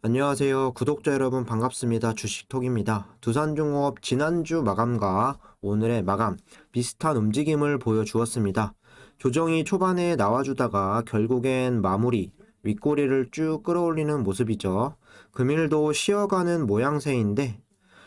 안녕하세요. 구독자 여러분 반갑습니다. 주식톡입니다. 두산중공업 지난주 마감과 오늘의 마감 비슷한 움직임을 보여주었습니다. 조정이 초반에 나와주다가 결국엔 마무리, 윗꼬리를 쭉 끌어올리는 모습이죠. 금일도 쉬어가는 모양새인데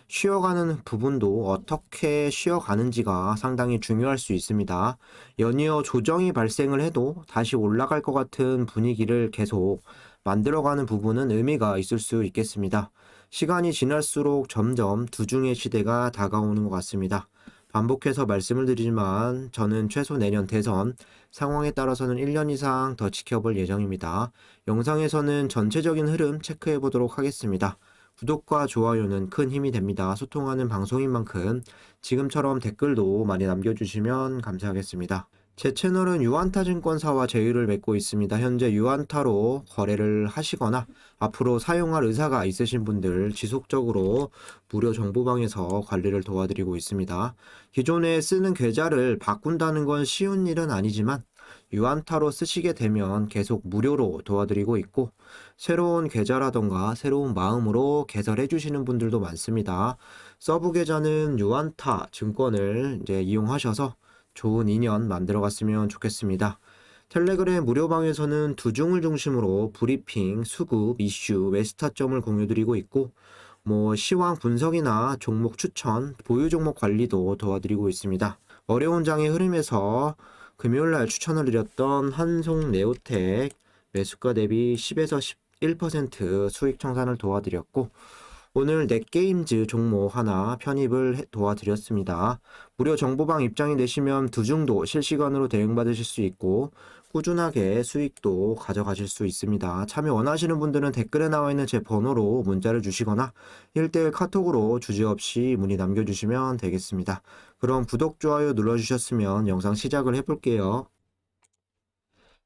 쉬어가는 부분도 어떻게 쉬어가는지가 상당히 중요할 수 있습니다. 연이어 조정이 발생을 해도 다시 올라갈 것 같은 분위기를 계속 만들어가는 부분은 의미가 있을 수 있겠습니다. 시간이 지날수록 점점 두중의 시대가 다가오는 것 같습니다. 반복해서 말씀을 드리지만 저는 최소 내년 대선 상황에 따라서는 1년 이상 더 지켜볼 예정입니다. 영상에서는 전체적인 흐름 체크해 보도록 하겠습니다. 구독과 좋아요는 큰 힘이 됩니다. 소통하는 방송인 만큼 지금처럼 댓글도 많이 남겨주시면 감사하겠습니다. 제 채널은 유안타증권사와 제휴를 맺고 있습니다. 현재 유안타로 거래를 하시거나 앞으로 사용할 의사가 있으신 분들 지속적으로 무료 정보방에서 관리를 도와드리고 있습니다. 기존에 쓰는 계좌를 바꾼다는 건 쉬운 일은 아니지만 유안타로 쓰시게 되면 계속 무료로 도와드리고 있고 새로운 계좌라던가 새로운 마음으로 개설해 주시는 분들도 많습니다. 서브 계좌는 유안타 증권을 이제 이용하셔서 좋은 인연 만들어 갔으면 좋겠습니다. 텔레그램 무료방에서는 두중을 중심으로 브리핑, 수급, 이슈, 외스타점을 공유드리고 있고 시황 분석이나 종목 추천, 보유 종목 관리도 도와드리고 있습니다. 어려운 장의 흐름에서 금요일날 추천을 드렸던 한송네오텍 매수가 대비 10에서 11% 수익 청산을 도와드렸고 오늘 넷게임즈 종목 하나 편입을 도와드렸습니다. 무료 정보방 입장이 되시면 두중도 실시간으로 대응받으실 수 있고 꾸준하게 수익도 가져가실 수 있습니다. 참여 원하시는 분들은 댓글에 나와 있는 제 번호로 문자를 주시거나 1대1 카톡으로 주제없이 문의 남겨주시면 되겠습니다. 그럼 구독, 좋아요 눌러주셨으면 영상 시작을 해볼게요.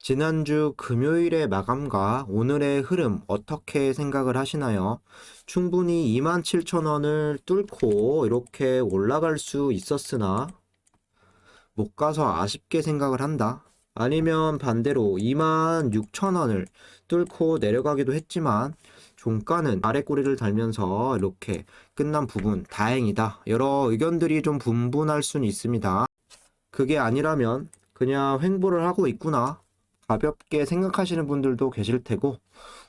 지난주 금요일의 마감과 오늘의 흐름 어떻게 생각을 하시나요? 충분히 27,000원을 뚫고 이렇게 올라갈 수 있었으나 못 가서 아쉽게 생각을 한다. 아니면 반대로 26,000원을 뚫고 내려가기도 했지만 종가는 아래 꼬리를 달면서 이렇게 끝난 부분 다행이다. 여러 의견들이 좀 분분할 수는 있습니다. 그게 아니라면 그냥 횡보를 하고 있구나. 가볍게 생각하시는 분들도 계실 테고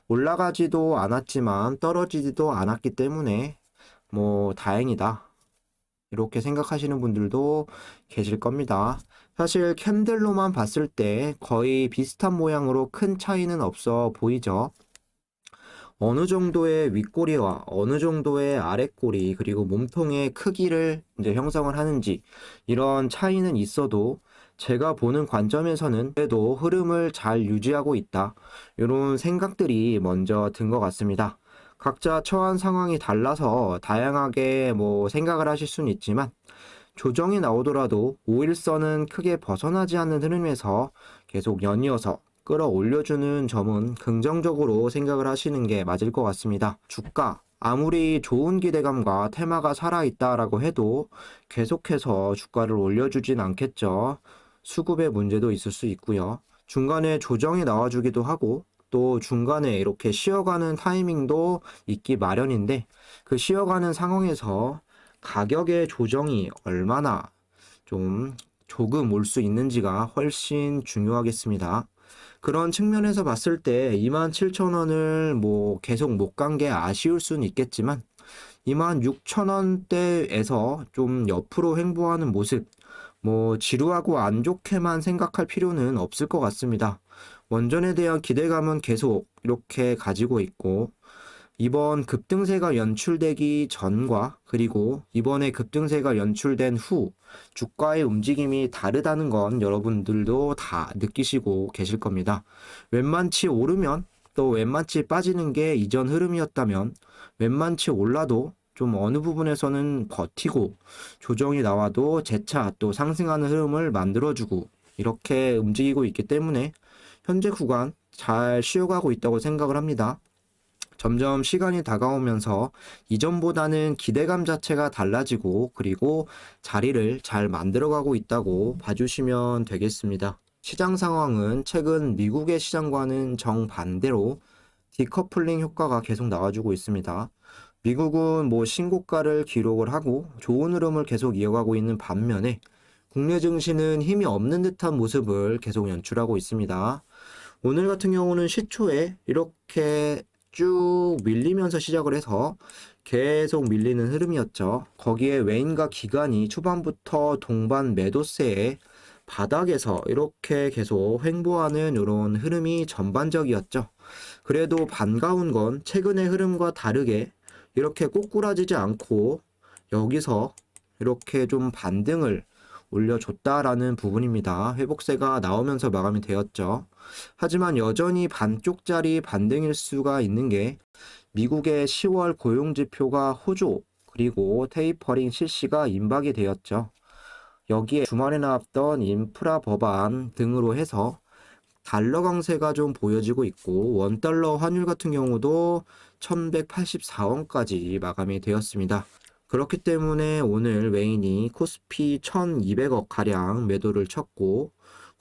올라가지도 않았지만 떨어지지도 않았기 때문에 다행이다. 이렇게 생각하시는 분들도 계실 겁니다. 사실 캔들로만 봤을 때 거의 비슷한 모양으로 큰 차이는 없어 보이죠. 어느 정도의 윗꼬리와 어느 정도의 아랫꼬리 그리고 몸통의 크기를 이제 형성을 하는지 이런 차이는 있어도 제가 보는 관점에서는 그래도 흐름을 잘 유지하고 있다. 이런 생각들이 먼저 든 것 같습니다. 각자 처한 상황이 달라서 다양하게 생각을 하실 수는 있지만 조정이 나오더라도 5일선은 크게 벗어나지 않는 흐름에서 계속 연이어서 끌어올려주는 점은 긍정적으로 생각을 하시는 게 맞을 것 같습니다. 주가 아무리 좋은 기대감과 테마가 살아있다라고 해도 계속해서 주가를 올려주진 않겠죠. 수급의 문제도 있을 수 있고요. 중간에 조정이 나와주기도 하고 또 중간에 이렇게 쉬어가는 타이밍도 있기 마련인데 그 쉬어가는 상황에서 가격의 조정이 얼마나 조금 올 수 있는지가 훨씬 중요하겠습니다. 그런 측면에서 봤을 때 27,000원을 계속 못 간 게 아쉬울 수는 있겠지만 26,000원대에서 좀 옆으로 횡보하는 모습 지루하고 안 좋게만 생각할 필요는 없을 것 같습니다. 원전에 대한 기대감은 계속 이렇게 가지고 있고 이번 급등세가 연출되기 전과 그리고 이번에 급등세가 연출된 후 주가의 움직임이 다르다는 건 여러분들도 다 느끼시고 계실 겁니다. 웬만치 오르면 또 웬만치 빠지는 게 이전 흐름이었다면 웬만치 올라도 좀 어느 부분에서는 버티고 조정이 나와도 재차 또 상승하는 흐름을 만들어주고 이렇게 움직이고 있기 때문에 현재 구간 잘 쉬어가고 있다고 생각을 합니다. 점점 시간이 다가오면서 이전보다는 기대감 자체가 달라지고 그리고 자리를 잘 만들어가고 있다고 봐주시면 되겠습니다. 시장 상황은 최근 미국의 시장과는 정반대로 디커플링 효과가 계속 나와주고 있습니다. 미국은 신고가를 기록을 하고 좋은 흐름을 계속 이어가고 있는 반면에 국내 증시는 힘이 없는 듯한 모습을 계속 연출하고 있습니다. 오늘 같은 경우는 시초에 이렇게 쭉 밀리면서 시작을 해서 계속 밀리는 흐름이었죠. 거기에 외인과 기관이 초반부터 동반 매도세에 바닥에서 이렇게 계속 횡보하는 이런 흐름이 전반적이었죠. 그래도 반가운 건 최근의 흐름과 다르게 이렇게 꼬꾸라지지 않고 여기서 이렇게 좀 반등을 올려줬다라는 부분입니다. 회복세가 나오면서 마감이 되었죠. 하지만 여전히 반쪽짜리 반등일 수가 있는 게 미국의 10월 고용지표가 호조 그리고 테이퍼링 실시가 임박이 되었죠. 여기에 주말에 나왔던 인프라 법안 등으로 해서 달러 강세가 좀 보여지고 있고 원달러 환율 같은 경우도 1184원까지 마감이 되었습니다. 그렇기 때문에 오늘 외인이 코스피 1200억 가량 매도를 쳤고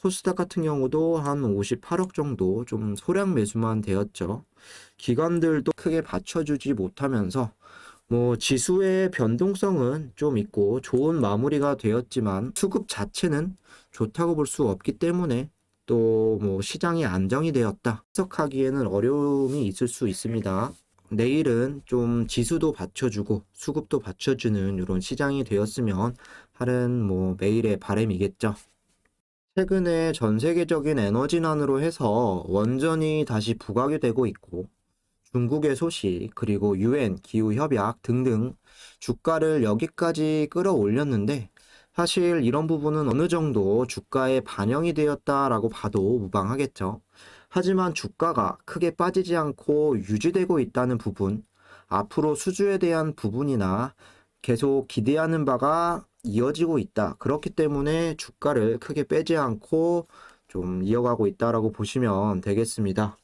코스닥 같은 경우도 한 58억 정도 좀 소량 매수만 되었죠. 기관들도 크게 받쳐주지 못하면서 지수의 변동성은 좀 있고 좋은 마무리가 되었지만 수급 자체는 좋다고 볼 수 없기 때문에 또 시장이 안정이 되었다 해석하기에는 어려움이 있을 수 있습니다. 내일은 좀 지수도 받쳐주고 수급도 받쳐주는 이런 시장이 되었으면 하는 매일의 바람이겠죠. 최근에 전 세계적인 에너지난으로 해서 원전이 다시 부각이 되고 있고 중국의 소식 그리고 UN 기후협약 등등 주가를 여기까지 끌어올렸는데 사실 이런 부분은 어느 정도 주가에 반영이 되었다라고 봐도 무방하겠죠. 하지만 주가가 크게 빠지지 않고 유지되고 있다는 부분, 앞으로 수주에 대한 부분이나 계속 기대하는 바가 이어지고 있다. 그렇기 때문에 주가를 크게 빼지 않고 좀 이어가고 있다라고 보시면 되겠습니다.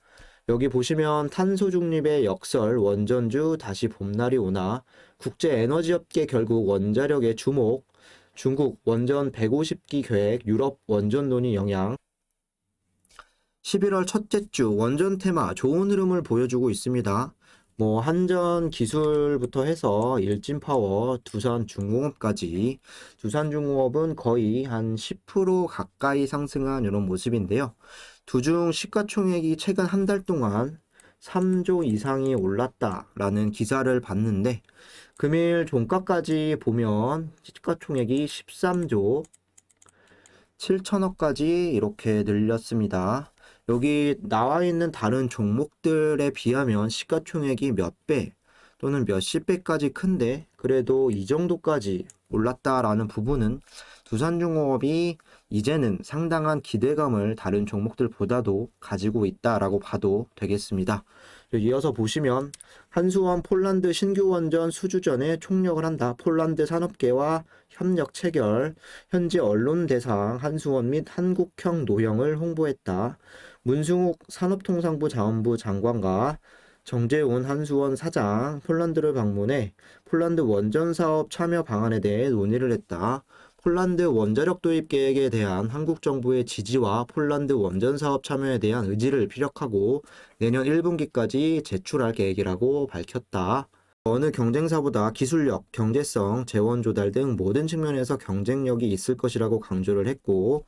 여기 보시면 탄소 중립의 역설, 원전주 다시 봄날이 오나, 국제에너지업계 결국 원자력의 주목, 중국 원전 150기 계획, 유럽 원전 논의 영향, 11월 첫째 주 원전 테마 좋은 흐름을 보여주고 있습니다. 한전 기술부터 해서 일진파워, 두산중공업까지 두산중공업은 거의 한 10% 가까이 상승한 이런 모습인데요. 두중 시가총액이 최근 한 달 동안 3조 이상이 올랐다라는 기사를 봤는데 금일 종가까지 보면 시가총액이 13조 7천억까지 이렇게 늘렸습니다. 여기 나와 있는 다른 종목들에 비하면 시가총액이 몇 배 또는 몇십 배까지 큰데 그래도 이 정도까지 올랐다라는 부분은 두산중공업이 이제는 상당한 기대감을 다른 종목들보다도 가지고 있다라고 봐도 되겠습니다. 이어서 보시면 한수원 폴란드 신규 원전 수주전에 총력을 한다. 폴란드 산업계와 협력 체결. 현지 언론 대상 한수원 및 한국형 노형을 홍보했다. 문승욱 산업통상부 자원부 장관과 정재훈 한수원 사장 폴란드를 방문해 폴란드 원전 사업 참여 방안에 대해 논의를 했다. 폴란드 원자력 도입 계획에 대한 한국 정부의 지지와 폴란드 원전 사업 참여에 대한 의지를 피력하고 내년 1분기까지 제출할 계획이라고 밝혔다. 어느 경쟁사보다 기술력, 경제성, 재원 조달 등 모든 측면에서 경쟁력이 있을 것이라고 강조를 했고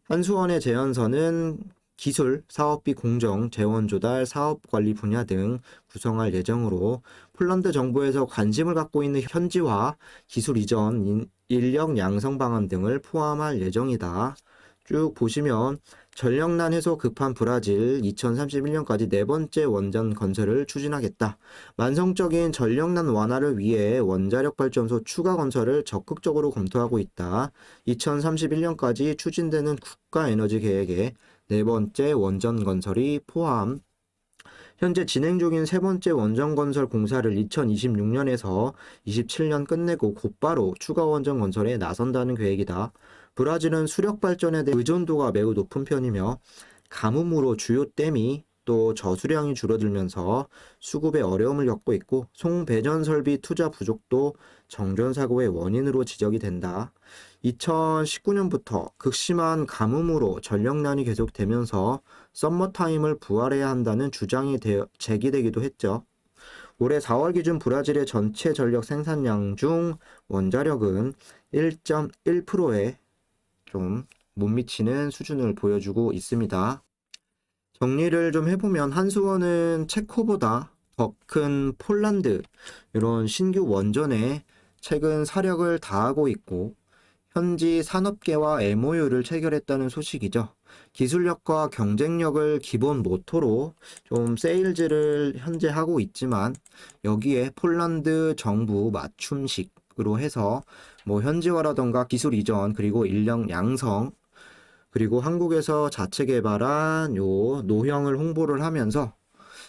한수원의 제안서는 기술, 사업비 공정, 재원 조달, 사업 관리 분야 등 구성할 예정으로 폴란드 정부에서 관심을 갖고 있는 현지화, 기술 이전, 인력 양성 방안 등을 포함할 예정이다. 쭉 보시면 전력난 해소 급한 브라질 2031년까지 네 번째 원전 건설을 추진하겠다. 만성적인 전력난 완화를 위해 원자력 발전소 추가 건설을 적극적으로 검토하고 있다. 2031년까지 추진되는 국가에너지 계획에 네 번째 원전 건설이 포함. 현재 진행 중인 세 번째 원전 건설 공사를 2026년에서 27년 끝내고 곧바로 추가 원전 건설에 나선다는 계획이다. 브라질은 수력 발전에 대한 의존도가 매우 높은 편이며 가뭄으로 주요 댐이 또 저수량이 줄어들면서 수급에 어려움을 겪고 있고 송배전 설비 투자 부족도 정전 사고의 원인으로 지적이 된다. 2019년부터 극심한 가뭄으로 전력난이 계속되면서 썸머타임을 부활해야 한다는 주장이 제기되기도 했죠. 올해 4월 기준 브라질의 전체 전력 생산량 중 원자력은 1.1%에 좀 못 미치는 수준을 보여주고 있습니다. 정리를 좀 해보면 한수원은 체코보다 더 큰 폴란드 이런 신규 원전에 최근 사력을 다하고 있고 현지 산업계와 MOU를 체결했다는 소식이죠. 기술력과 경쟁력을 기본 모토로 좀 세일즈를 현재 하고 있지만 여기에 폴란드 정부 맞춤식으로 해서 뭐 현지화라던가 기술 이전 그리고 인력 양성 그리고 한국에서 자체 개발한 요 노형을 홍보를 하면서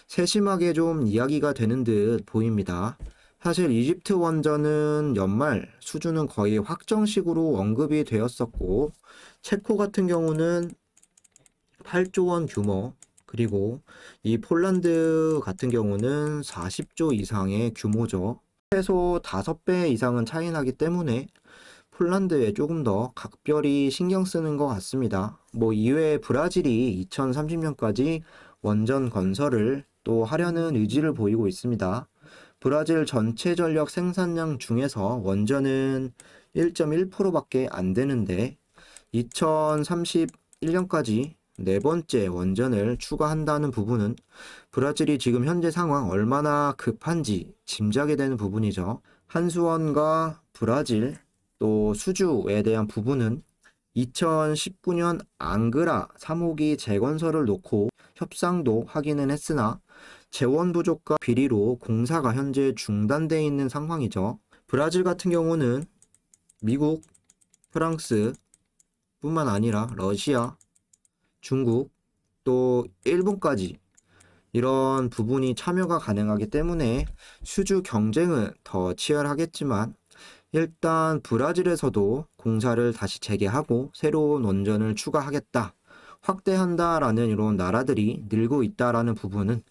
세심하게 좀 이야기가 되는 듯 보입니다. 사실 이집트 원전은 연말 수주는 거의 확정식으로 언급이 되었었고 체코 같은 경우는 8조 원 규모 그리고 이 폴란드 같은 경우는 40조 이상의 규모죠. 최소 5배 이상은 차이 나기 때문에 폴란드에 조금 더 각별히 신경 쓰는 것 같습니다. 뭐 이외에 브라질이 2030년까지 원전 건설을 또 하려는 의지를 보이고 있습니다. 브라질 전체 전력 생산량 중에서 원전은 1.1%밖에 안 되는데 2031년까지 네 번째 원전을 추가한다는 부분은 브라질이 지금 현재 상황 얼마나 급한지 짐작이 되는 부분이죠. 한수원과 브라질 또 수주에 대한 부분은 2019년 앙그라 3호기 재건설을 놓고 협상도 하기는 했으나 재원 부족과 비리로 공사가 현재 중단되어 있는 상황이죠. 브라질 같은 경우는 미국, 프랑스 뿐만 아니라 러시아, 중국, 또 일본까지 이런 부분이 참여가 가능하기 때문에 수주 경쟁은 더 치열하겠지만 일단 브라질에서도 공사를 다시 재개하고 새로운 원전을 추가하겠다, 확대한다라는 이런 나라들이 늘고 있다라는 부분은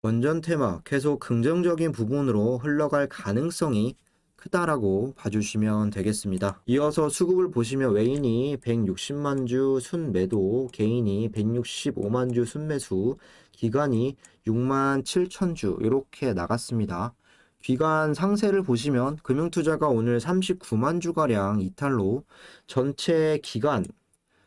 원전 테마 계속 긍정적인 부분으로 흘러갈 가능성이 크다라고 봐주시면 되겠습니다. 이어서 수급을 보시면 외인이 160만 주 순매도, 개인이 165만 주 순매수, 기관이 6만 7천 주 이렇게 나갔습니다. 기관 상세를 보시면 금융투자가 오늘 39만 주가량 이탈로 전체 기관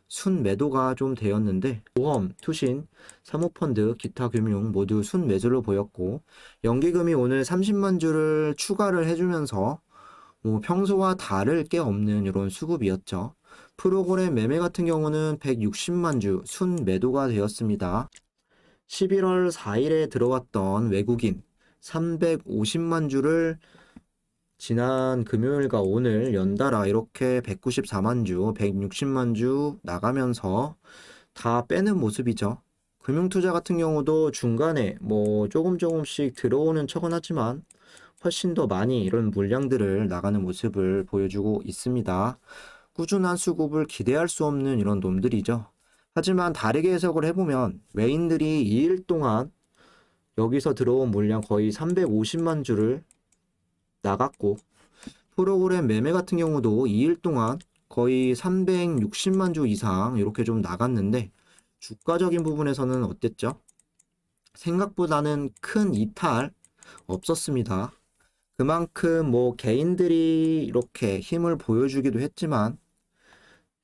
순매도가 좀 되었는데 보험, 투신, 사모펀드, 기타 금융 모두 순매수를 보였고 연기금이 오늘 30만 주를 추가를 해주면서 뭐 평소와 다를 게 없는 이런 수급이었죠. 프로그램 매매 같은 경우는 160만 주 순매도가 되었습니다. 11월 4일에 들어왔던 외국인 350만 주를 지난 금요일과 오늘 연달아 이렇게 194만 주, 160만 주 나가면서 다 빼는 모습이죠. 금융투자 같은 경우도 중간에 뭐 조금씩 들어오는 척은 하지만 훨씬 더 많이 이런 물량들을 나가는 모습을 보여주고 있습니다. 꾸준한 수급을 기대할 수 없는 이런 놈들이죠. 하지만 다르게 해석을 해보면 외인들이 2일 동안 여기서 들어온 물량 거의 350만 주를 나갔고 프로그램 매매 같은 경우도 2일 동안 거의 360만 주 이상 이렇게 좀 나갔는데 주가적인 부분에서는 어땠죠? 생각보다는 큰 이탈 없었습니다. 그만큼 뭐 개인들이 이렇게 힘을 보여주기도 했지만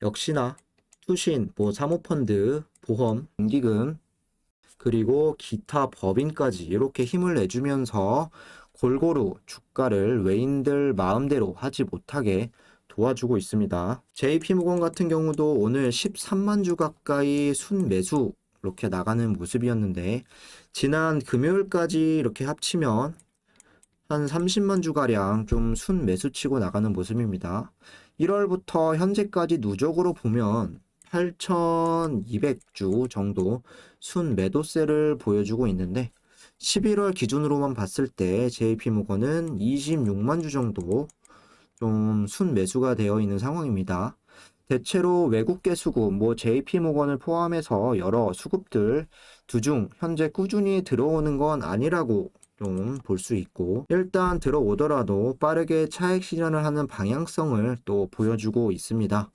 역시나 투신, 뭐 사모펀드, 보험, 연기금 그리고 기타 법인까지 이렇게 힘을 내주면서 골고루 주가를 외인들 마음대로 하지 못하게 도와주고 있습니다. JP모건 같은 경우도 오늘 13만 주 가까이 순매수 이렇게 나가는 모습이었는데 지난 금요일까지 이렇게 합치면 한 30만 주가량 좀 순매수 치고 나가는 모습입니다. 1월부터 현재까지 누적으로 보면 8,200주 정도 순매도세를 보여주고 있는데 11월 기준으로만 봤을 때 JP모건은 26만 주 정도 좀 순매수가 되어 있는 상황입니다. 대체로 외국계 수급, 뭐 JP모건을 포함해서 여러 수급들 두중 현재 꾸준히 들어오는 건 아니라고 좀 볼 수 있고, 일단 들어오더라도 빠르게 차익 실현을 하는 방향성을 또 보여주고 있습니다.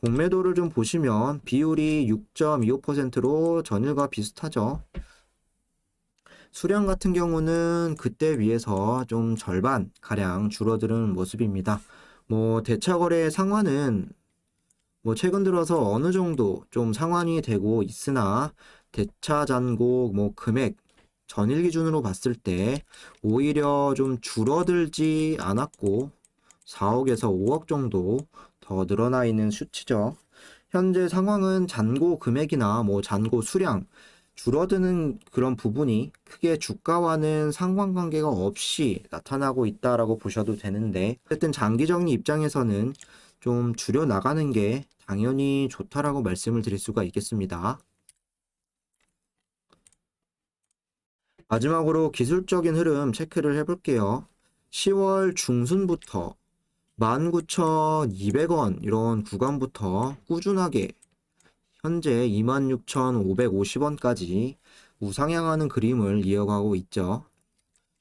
공매도를 좀 보시면 비율이 6.25%로 전일과 비슷하죠. 수량 같은 경우는 그때 비해서 좀 절반 가량 줄어드는 모습입니다. 대차 거래 상환은 최근 들어서 어느 정도 좀 상환이 되고 있으나 대차 잔고 금액 전일 기준으로 봤을 때 오히려 좀 줄어들지 않았고 4억에서 5억 정도 더 늘어나 있는 수치죠. 현재 상황은 잔고 금액이나 잔고 수량 줄어드는 그런 부분이 크게 주가와는 상관관계가 없이 나타나고 있다라고 보셔도 되는데, 어쨌든 장기 정리 입장에서는 좀 줄여 나가는 게 당연히 좋다라고 말씀을 드릴 수가 있겠습니다. 마지막으로 기술적인 흐름 체크를 해볼게요. 10월 중순부터 19,200원 이런 구간부터 꾸준하게 현재 26,550원까지 우상향하는 그림을 이어가고 있죠.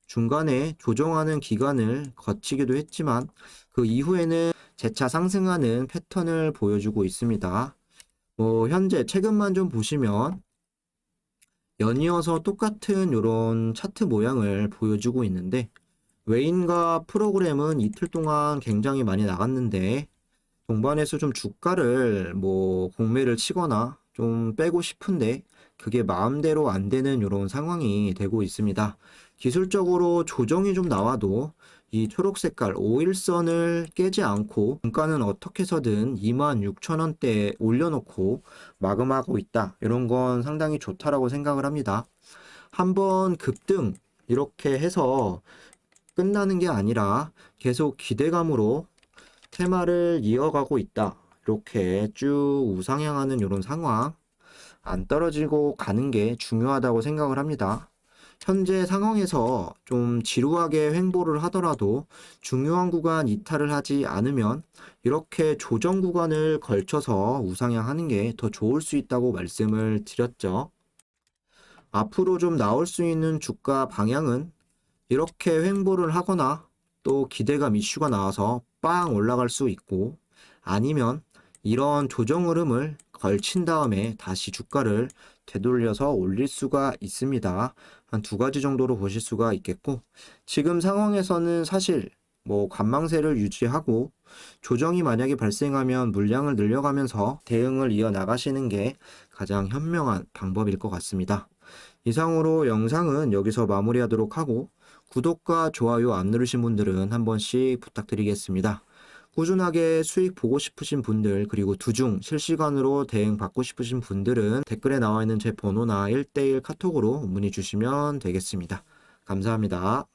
중간에 조정하는 기간을 거치기도 했지만 그 이후에는 재차 상승하는 패턴을 보여주고 있습니다. 현재 최근만 좀 보시면 연이어서 똑같은 이런 차트 모양을 보여주고 있는데, 웨인과 프로그램은 이틀 동안 굉장히 많이 나갔는데 동반해서 좀 주가를 공매를 치거나 좀 빼고 싶은데 그게 마음대로 안 되는 이런 상황이 되고 있습니다. 기술적으로 조정이 좀 나와도 이 초록 색깔 5일선을 깨지 않고 종가는 어떻게 해서든 26,000원대에 올려놓고 마감하고 있다. 이런 건 상당히 좋다라고 생각을 합니다. 한번 급등 이렇게 해서 끝나는 게 아니라 계속 기대감으로 테마를 이어가고 있다. 이렇게 쭉 우상향하는 이런 상황, 안 떨어지고 가는 게 중요하다고 생각을 합니다. 현재 상황에서 좀 지루하게 횡보를 하더라도 중요한 구간 이탈을 하지 않으면 이렇게 조정 구간을 걸쳐서 우상향하는 게 더 좋을 수 있다고 말씀을 드렸죠. 앞으로 좀 나올 수 있는 주가 방향은 이렇게 횡보를 하거나 또 기대감 이슈가 나와서 빵 올라갈 수 있고, 아니면 이런 조정 흐름을 걸친 다음에 다시 주가를 되돌려서 올릴 수가 있습니다. 한 두 가지 정도로 보실 수가 있겠고, 지금 상황에서는 사실 관망세를 유지하고 조정이 만약에 발생하면 물량을 늘려가면서 대응을 이어 나가시는 게 가장 현명한 방법일 것 같습니다. 이상으로 영상은 여기서 마무리하도록 하고, 구독과 좋아요 안 누르신 분들은 한 번씩 부탁드리겠습니다. 꾸준하게 수익 보고 싶으신 분들, 그리고 두중 실시간으로 대응 받고 싶으신 분들은 댓글에 나와 있는 제 번호나 1:1 카톡으로 문의 주시면 되겠습니다. 감사합니다.